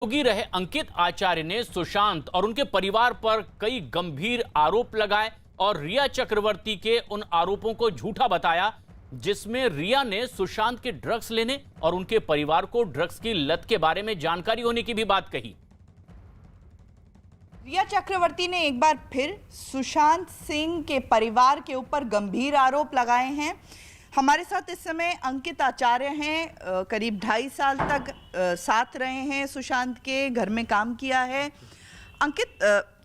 योगी रहे अंकित आचार्य ने सुशांत और उनके परिवार पर कई गंभीर आरोप लगाए और रिया चक्रवर्ती के उन आरोपों को झूठा बताया, जिसमें रिया ने सुशांत के ड्रग्स लेने और उनके परिवार को ड्रग्स की लत के बारे में जानकारी होने की भी बात कही। रिया चक्रवर्ती ने एक बार फिर सुशांत सिंह के परिवार के ऊपर गंभीर आरोप लगाए हैं। हमारे साथ इस समय अंकित आचार्य हैं, करीब 2.5 साल तक साथ रहे हैं, सुशांत के घर में काम किया है। अंकित,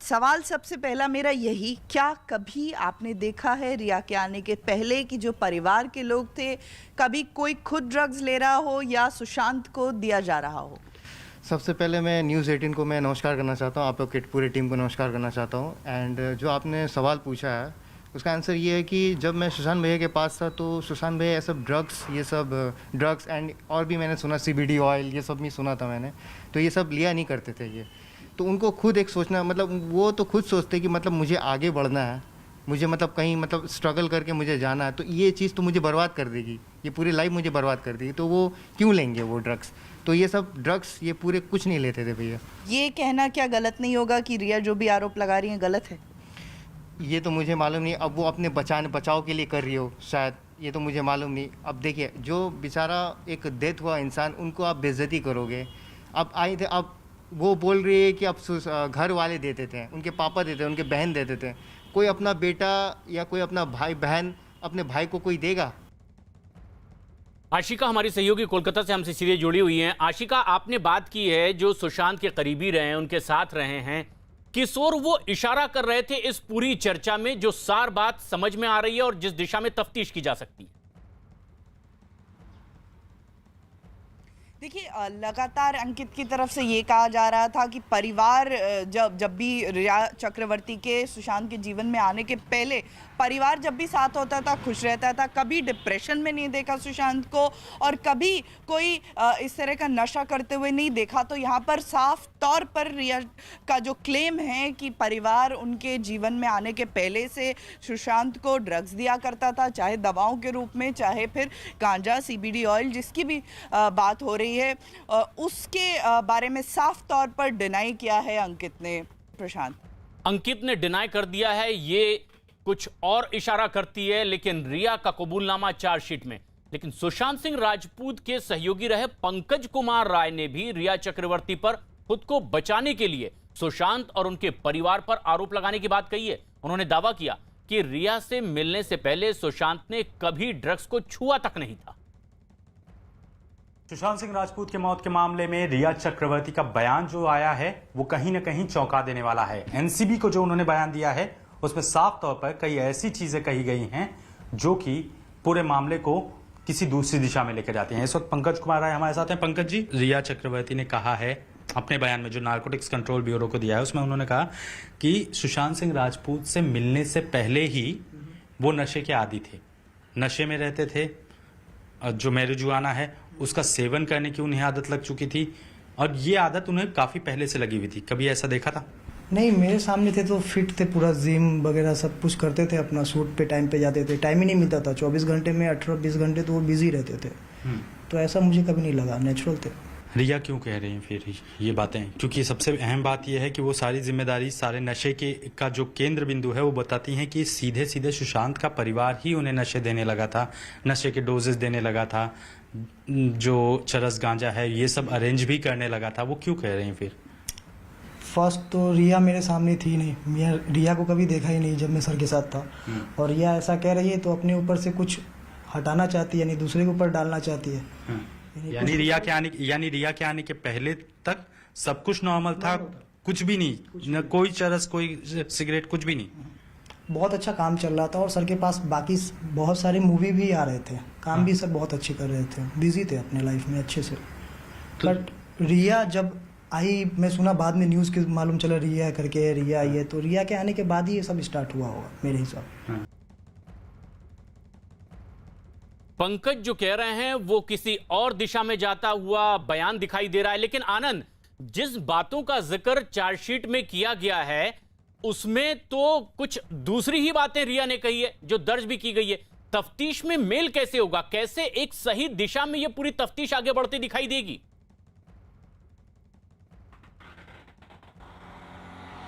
सवाल सबसे पहला मेरा यही, क्या कभी आपने देखा है रिया के आने के पहले कि जो परिवार के लोग थे, कभी कोई खुद ड्रग्स ले रहा हो या सुशांत को दिया जा रहा हो? सबसे पहले मैं न्यूज़ 18 को मैं नमस्कार करना चाहता हूँ, आप लोग की पूरी टीम को नमस्कार करना चाहता हूँ। एंड जो आपने सवाल पूछा है उसका आंसर ये है कि जब मैं सुशांत भैया के पास था तो सुशांत भैया ये सब ड्रग्स एंड और भी मैंने सुना CBD ऑयल, ये सब भी सुना था मैंने, तो ये सब लिया नहीं करते थे ये। तो उनको खुद एक सोचना, मतलब वो तो खुद सोचते कि मतलब मुझे आगे बढ़ना है, मुझे मतलब कहीं मतलब स्ट्रगल करके मुझे जाना है, तो ये चीज़ तो मुझे बर्बाद कर देगी, ये पूरी लाइफ मुझे बर्बाद कर देगी, तो वो क्यों लेंगे वो ड्रग्स। तो ये सब ड्रग्स ये पूरे कुछ नहीं लेते थे भैया। ये कहना क्या गलत नहीं होगा कि रिया जो भी आरोप लगा रही है गलत है? ये तो मुझे मालूम नहीं, अब वो अपने बचाव के लिए कर रही हो शायद, ये तो मुझे मालूम नहीं। अब देखिए, जो बेचारा एक डेथ हुआ इंसान, उनको आप बेइज्जती करोगे। अब आए थे, अब वो बोल रही है कि अब घर वाले देते थे, उनके पापा देते थे, उनके बहन देते थे, कोई अपना बेटा या कोई अपना भाई बहन अपने भाई को कोई देगा? आशिका हमारी सहयोगी कोलकाता से हमसे सीधे जुड़ी हुई हैं। आशिका, आपने बात की है जो सुशांत के करीबी रहे हैं, उनके साथ रहे हैं, किस ओर वो इशारा कर रहे थे इस पूरी चर्चा में, जो सार बात समझ में आ रही है और जिस दिशा में तफ्तीश की जा सकती है? देखिए, लगातार अंकित की तरफ से ये कहा जा रहा था कि परिवार जब भी रिया चक्रवर्ती के सुशांत के जीवन में आने के पहले परिवार जब भी साथ होता था खुश रहता था, कभी डिप्रेशन में नहीं देखा सुशांत को और कभी कोई इस तरह का नशा करते हुए नहीं देखा। तो यहाँ पर साफ तौर पर रिया का जो क्लेम है कि परिवार उनके जीवन में आने के पहले से सुशांत को ड्रग्स दिया करता था, चाहे दवाओं के रूप में, चाहे फिर गांजा, CBD ऑयल, जिसकी भी बात हो रही है, उसके बारे में साफ तौर पर डिनाई किया है अंकित ने। प्रशांत, अंकित ने डिनाई कर दिया है, ये कुछ और इशारा करती है, लेकिन रिया का कबूलनामा चार्जशीट में। लेकिन सुशांत सिंह राजपूत के सहयोगी रहे पंकज कुमार राय ने भी रिया चक्रवर्ती पर खुद को बचाने के लिए सुशांत और उनके परिवार पर आरोप लगाने की बात कही है। उन्होंने दावा किया कि रिया से मिलने से पहले सुशांत ने कभी ड्रग्स को छुआ तक नहीं था। सुशांत सिंह राजपूत के मौत के मामले में रिया चक्रवर्ती का बयान जो आया है वो कहीं ना कहीं चौंका देने वाला है। एनसीबी को जो उन्होंने बयान दिया है उसमें साफ तौर पर कई ऐसी चीजें कही गई हैं जो कि पूरे मामले को किसी दूसरी दिशा में लेकर जाती हैं। इस वक्त पंकज कुमार राय हमारे साथ हैं। पंकज जी, रिया चक्रवर्ती ने कहा है अपने बयान में जो नारकोटिक्स कंट्रोल ब्यूरो को दिया है, उसमें उन्होंने कहा कि सुशांत सिंह राजपूत से मिलने से पहले ही वो नशे के आदी थे, नशे में रहते थे, जो मैरिजुआना है उसका सेवन करने की उन्हें आदत लग चुकी थी और ये आदत उन्हें काफी पहले से लगी हुई थी। कभी ऐसा देखा था? नहीं, मेरे सामने थे तो फिट थे, पूरा जिम वगैरह सब कुछ करते थे, अपना शूट पे टाइम पे जाते थे, टाइम ही नहीं मिलता था। 24 घंटे में 18-20 घंटे तो वो बिजी रहते थे। तो ऐसा मुझे कभी नहीं लगा, नेचुरल थे। रिया क्यों कह रहे हैं फिर ये बातें? क्योंकि सबसे अहम बात यह है कि वो सारी जिम्मेदारी, सारे नशे का जो केंद्र बिंदु है वो बताती हैं कि सीधे सीधे सुशांत का परिवार ही उन्हें नशे देने लगा था, नशे के डोजेस देने लगा था, जो चरस गांजा है ये सब अरेंज भी करने लगा था। वो क्यों कह रहे हैं फिर? फर्स्ट तो रिया मेरे सामने थी नहीं, मैं रिया को कभी देखा ही नहीं जब मैं सर के साथ था। और रिया ऐसा कह रही है तो अपने ऊपर से कुछ हटाना चाहती है, यानी दूसरे के ऊपर डालना चाहती है। यानी रिया के आने के पहले तक सब कुछ नॉर्मल था, कुछ भी नहीं, न कोई चरस, कोई सिगरेट, कुछ भी नहीं। बहुत अच्छा काम चल रहा था और सर के पास बाकी बहुत सारे मूवी भी आ रहे थे, काम भी सब बहुत अच्छे कर रहे थे, बिजी थे अपने लाइफ में अच्छे से। बट रिया जब आई, मैं सुना बाद में न्यूज़ के मालूम चला रिया करके, रिया आई है, तो रिया के आने के बाद ही ये सब स्टार्ट हुआ होगा मेरे हिसाब। पंकज जो कह रहे हैं वो किसी और दिशा में जाता हुआ बयान दिखाई दे रहा है। लेकिन आनंद, जिस बातों का जिक्र चार्जशीट में किया गया है उसमें तो कुछ दूसरी ही बातें रिया ने कही है जो दर्ज भी की गई है। तफ्तीश में मेल कैसे होगा? कैसे एक सही दिशा में यह पूरी तफ्तीश आगे बढ़ती दिखाई देगी?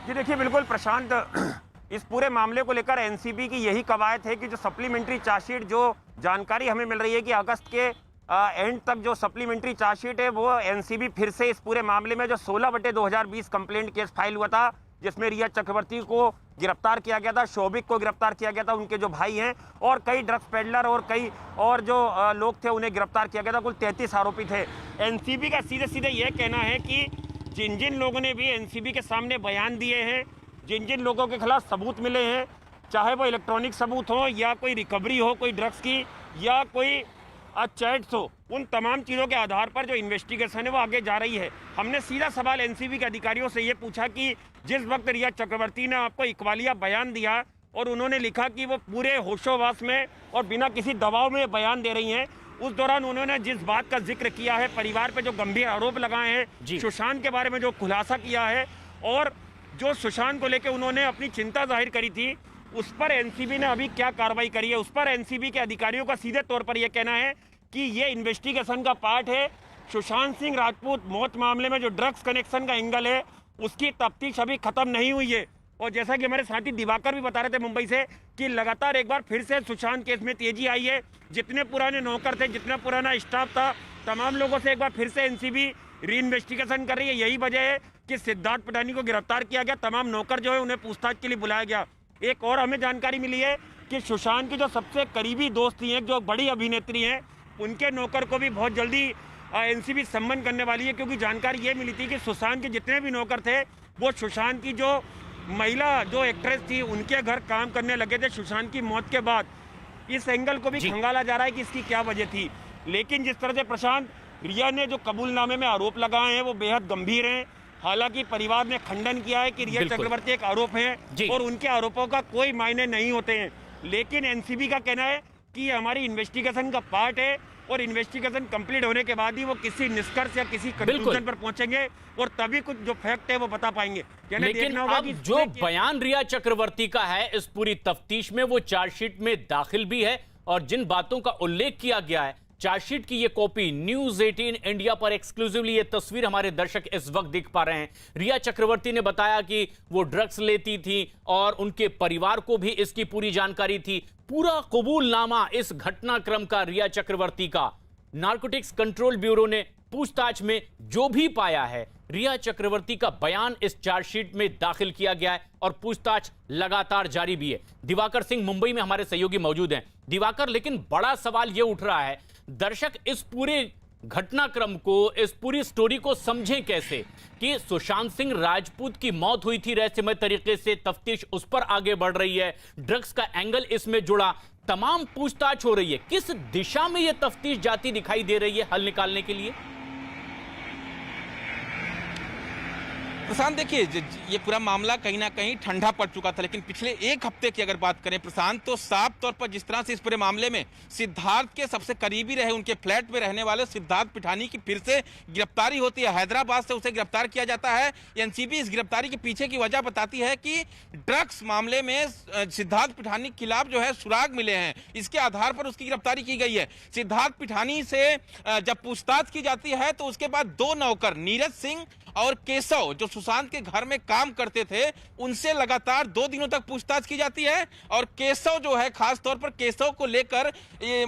जी देखिए, बिल्कुल प्रशांत, इस पूरे मामले को लेकर एनसीबी की यही कवायद है कि जो सप्लीमेंट्री चार्जशीट, जो जानकारी हमें मिल रही है कि अगस्त के एंड तक जो सप्लीमेंट्री चार्जशीट है वो एनसीबी फिर से इस पूरे मामले में जो 16/2020 कंप्लेंट केस फाइल हुआ था, जिसमें रिया चक्रवर्ती को गिरफ्तार किया गया था, शोभिक को गिरफ्तार किया गया था, उनके जो भाई हैं, और कई ड्रग्स पेडलर और कई और जो लोग थे उन्हें गिरफ्तार किया गया था। कुल 33 आरोपी थे। एनसीबी का सीधे सीधे ये कहना है कि जिन जिन लोगों ने भी एनसीबी के सामने बयान दिए हैं, जिन जिन लोगों के खिलाफ सबूत मिले हैं, चाहे वो इलेक्ट्रॉनिक सबूत हो या कोई रिकवरी हो कोई ड्रग्स की या कोई चैट्स हो, उन तमाम चीज़ों के आधार पर जो इन्वेस्टिगेशन है वो आगे जा रही है। हमने सीधा सवाल एनसीबी के अधिकारियों से ये पूछा कि जिस वक्त रिया चक्रवर्ती ने आपको इकबालिया बयान दिया और उन्होंने लिखा कि वो पूरे होशोवास में और बिना किसी दबाव में बयान दे रही हैं, उस दौरान उन्होंने जिस बात का जिक्र किया है, परिवार पे जो गंभीर आरोप लगाए हैं, सुशांत के बारे में जो खुलासा किया है और जो सुशांत को लेकर उन्होंने अपनी चिंता जाहिर करी थी, उस पर एनसीबी ने अभी क्या कार्रवाई करी है, उस पर एनसीबी के अधिकारियों का सीधे तौर पर यह कहना है कि ये इन्वेस्टिगेशन का पार्ट है। सुशांत सिंह राजपूत मौत मामले में जो ड्रग्स कनेक्शन का एंगल है उसकी तफ्तीश अभी खत्म नहीं हुई है। और जैसा कि हमारे साथी दिवाकर भी बता रहे थे मुंबई से कि लगातार एक बार फिर से सुशांत केस में तेजी आई है। जितने पुराने नौकर थे, जितना पुराना स्टाफ था, तमाम लोगों से एक बार फिर से एनसीबी री इन्वेस्टिगेशन कर रही है। यही वजह है कि सिद्धार्थ पिठानी को गिरफ्तार किया गया, तमाम नौकर जो है उन्हें पूछताछ के लिए बुलाया गया। एक और हमें जानकारी मिली है कि सुशांत की जो सबसे करीबी दोस्त थी, जो बड़ी अभिनेत्री हैं, उनके नौकर को भी बहुत जल्दी एनसीबी सम्मन करने वाली है, क्योंकि जानकारी ये मिली थी कि सुशांत के जितने भी नौकर थे वो सुशांत की जो महिला जो एक्ट्रेस थी उनके घर काम करने लगे थे सुशांत की मौत के बाद। इस एंगल को भी खंगाला जा रहा है कि इसकी क्या वजह थी। लेकिन जिस तरह से प्रशांत, रिया ने जो कबूलनामे में आरोप लगाए हैं वो बेहद गंभीर हैं। हालांकि परिवार ने खंडन किया है कि रिया चक्रवर्ती एक आरोप है और उनके आरोपों का कोई मायने नहीं होते हैं, लेकिन एनसीबी का कहना है कि ये हमारी इन्वेस्टिगेशन का पार्ट है और इन्वेस्टिगेशन कंप्लीट होने के बाद ही वो किसी निष्कर्ष या किसी कंक्लूजन पर पहुंचेंगे और तभी कुछ जो फैक्ट है वो बता पाएंगे। लेकिन अब जो बयान रिया चक्रवर्ती का है इस पूरी तफ्तीश में, वो चार्जशीट में दाखिल भी है और जिन बातों का उल्लेख किया गया है, चार्जशीट की ये कॉपी न्यूज 18 इंडिया पर एक्सक्लूसिवली ये तस्वीर हमारे दर्शक इस वक्त देख पा रहे हैं। रिया चक्रवर्ती ने बताया कि वो ड्रग्स लेती थी और उनके परिवार को भी इसकी पूरी जानकारी थी। पूरा कबूलनामा इस घटनाक्रम का रिया चक्रवर्ती का नारकोटिक्स कंट्रोल ब्यूरो ने पूछताछ में जो भी पाया है, रिया चक्रवर्ती का बयान इस चार्जशीट में दाखिल किया गया है और पूछताछ लगातार जारी भी है। दिवाकर सिंह मुंबई में हमारे सहयोगी मौजूद हैं। दिवाकर, लेकिन बड़ा सवाल यह उठ रहा है, दर्शक इस पूरे घटनाक्रम को, इस पूरी स्टोरी को समझें कैसे कि सुशांत सिंह राजपूत की मौत हुई थी रहस्यमय तरीके से, तफ्तीश उस पर आगे बढ़ रही है, ड्रग्स का एंगल इसमें जुड़ा, तमाम पूछताछ हो रही है। किस दिशा में यह तफ्तीश जाती दिखाई दे रही है हल निकालने के लिए? प्रशांत, देखिए ये पूरा मामला कहीं ना कहीं ठंडा पड़ चुका था, लेकिन पिछले एक हफ्ते की अगर बात करें प्रशांत, तो साफ तौर पर जिस तरह से इस पूरे मामले में सिद्धार्थ के सबसे करीबी रहे, उनके फ्लैट में रहने वाले सिद्धार्थ पिठानी की फिर से गिरफ्तारी होती है। हैदराबाद से उसे गिरफ्तार किया जाता है। एनसीबी इस गिरफ्तारी के पीछे की वजह बताती है कि ड्रग्स मामले में सिद्धार्थ पिठानी के खिलाफ जो है सुराग मिले हैं, इसके आधार पर उसकी गिरफ्तारी की गई है। सिद्धार्थ पिठानी से जब पूछताछ की जाती है तो उसके बाद दो नौकर नीरज सिंह और केशव जो सुशांत के घर में काम करते थे, उनसे लगातार 2 दिनों तक पूछताछ की जाती है। और केशव जो है, खास तौर पर केशव को लेकर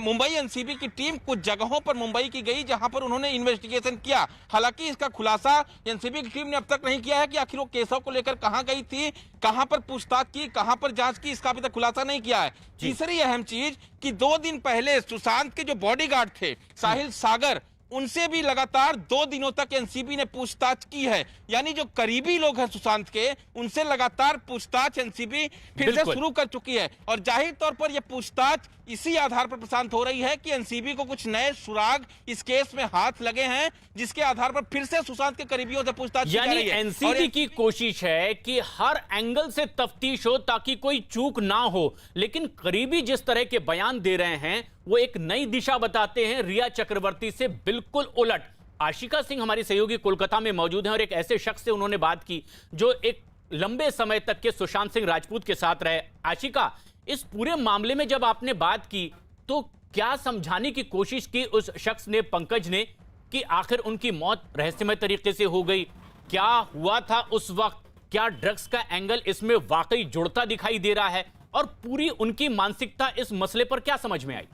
मुंबई एनसीबी की टीम कुछ जगहों पर मुंबई की गई जहां पर उन्होंने इन्वेस्टिगेशन किया। हालांकि इसका खुलासा एनसीबी की टीम ने अब तक नहीं किया है कि आखिर वो केशव को लेकर कहां गई थी, कहां पर पूछताछ की, कहां पर जांच की, इसका अभी तक खुलासा नहीं किया है। तीसरी अहम चीज कि 2 दिन पहले सुशांत के जो बॉडीगार्ड थे साहिल सागर, उनसे भी लगातार 2 दिनों तक एनसीबी ने पूछताछ की है। यानी जो करीबी लोग हैं सुशांत के, उनसे लगातार पूछताछ एनसीबी फिर से शुरू कर चुकी है। और जाहिर तौर पर यह पूछताछ इसी आधार पर प्रशांत हो रही है कि एनसीबी को कुछ नए सुराग इस केस में हाथ लगे हैं, जिसके आधार पर फिर से सुशांत के करीबियों से पूछताछ की जा रही है। एनसीबी की कोशिश है कि हर एंगल से तफ्तीश हो ताकि कोई चूक ना हो, लेकिन करीबी जिस तरह के बयान दे रहे हैं वो एक नई दिशा बताते हैं रिया चक्रवर्ती से बिल्कुल उलट। आशिका सिंह हमारी सहयोगी कोलकाता में मौजूद हैं और एक ऐसे शख्स से उन्होंने बात की जो एक लंबे समय तक के सुशांत सिंह राजपूत के साथ रहे। आशिका, इस पूरे मामले में जब आपने बात की तो क्या समझाने की कोशिश की उस शख्स ने, पंकज ने, कि आखिर उनकी मौत रहस्यमय तरीके से हो गई, क्या हुआ था उस वक्त, क्या ड्रग्स का एंगल इसमें वाकई जुड़ता दिखाई दे रहा है? और पूरी उनकी मानसिकता इस मसले पर क्या समझ में आई?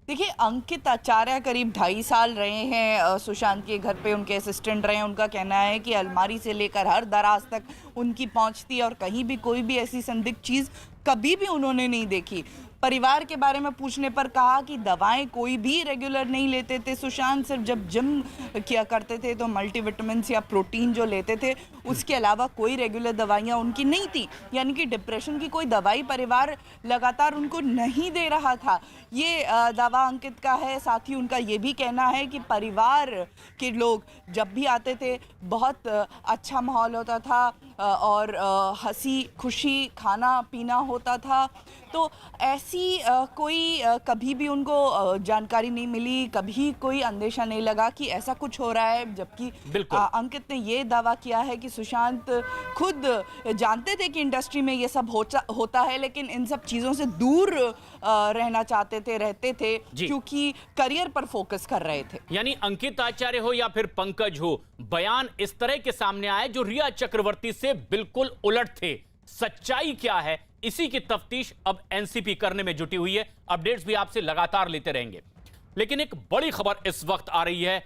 देखिए, अंकित आचार्य करीब 2.5 साल रहे हैं सुशांत के घर पे, उनके असिस्टेंट रहे हैं। उनका कहना है कि अलमारी से लेकर हर दराज तक उनकी पहुंच थी और कहीं भी कोई भी ऐसी संदिग्ध चीज़ कभी भी उन्होंने नहीं देखी। परिवार के बारे में पूछने पर कहा कि दवाएं कोई भी रेगुलर नहीं लेते थे सुशांत, सिर्फ जब जिम किया करते थे तो मल्टीविटामिन्स या प्रोटीन जो लेते थे, उसके अलावा कोई रेगुलर दवाइयां उनकी नहीं थी। यानी कि डिप्रेशन की कोई दवाई परिवार लगातार उनको नहीं दे रहा था। ये दावा अंकित का है। साथ ही उनका ये भी कहना है कि परिवार के लोग जब भी आते थे बहुत अच्छा माहौल होता था और हंसी खुशी खाना पीना होता था। तो ऐसी कोई कभी भी उनको जानकारी नहीं मिली, कभी कोई अंदेशा नहीं लगा कि ऐसा कुछ हो रहा है। जबकि अंकित ने ये दावा किया है कि सुशांत खुद जानते थे कि इंडस्ट्री में ये सब होता है, लेकिन इन सब चीज़ों से दूर रहना चाहते थे, रहते थे, क्योंकि करियर पर फोकस कर रहे थे। यानी अंकित आचार्य हो या फिर पंकज हो, बयान इस तरह के सामने आए जो रिया चक्रवर्ती से बिल्कुल उलट थे। सच्चाई क्या है, इसी की तफ्तीश अब एनसीबी करने में जुटी हुई है। अपडेट्स भी आपसे लगातार लेते रहेंगे। लेकिन एक बड़ी खबर इस वक्त आ रही है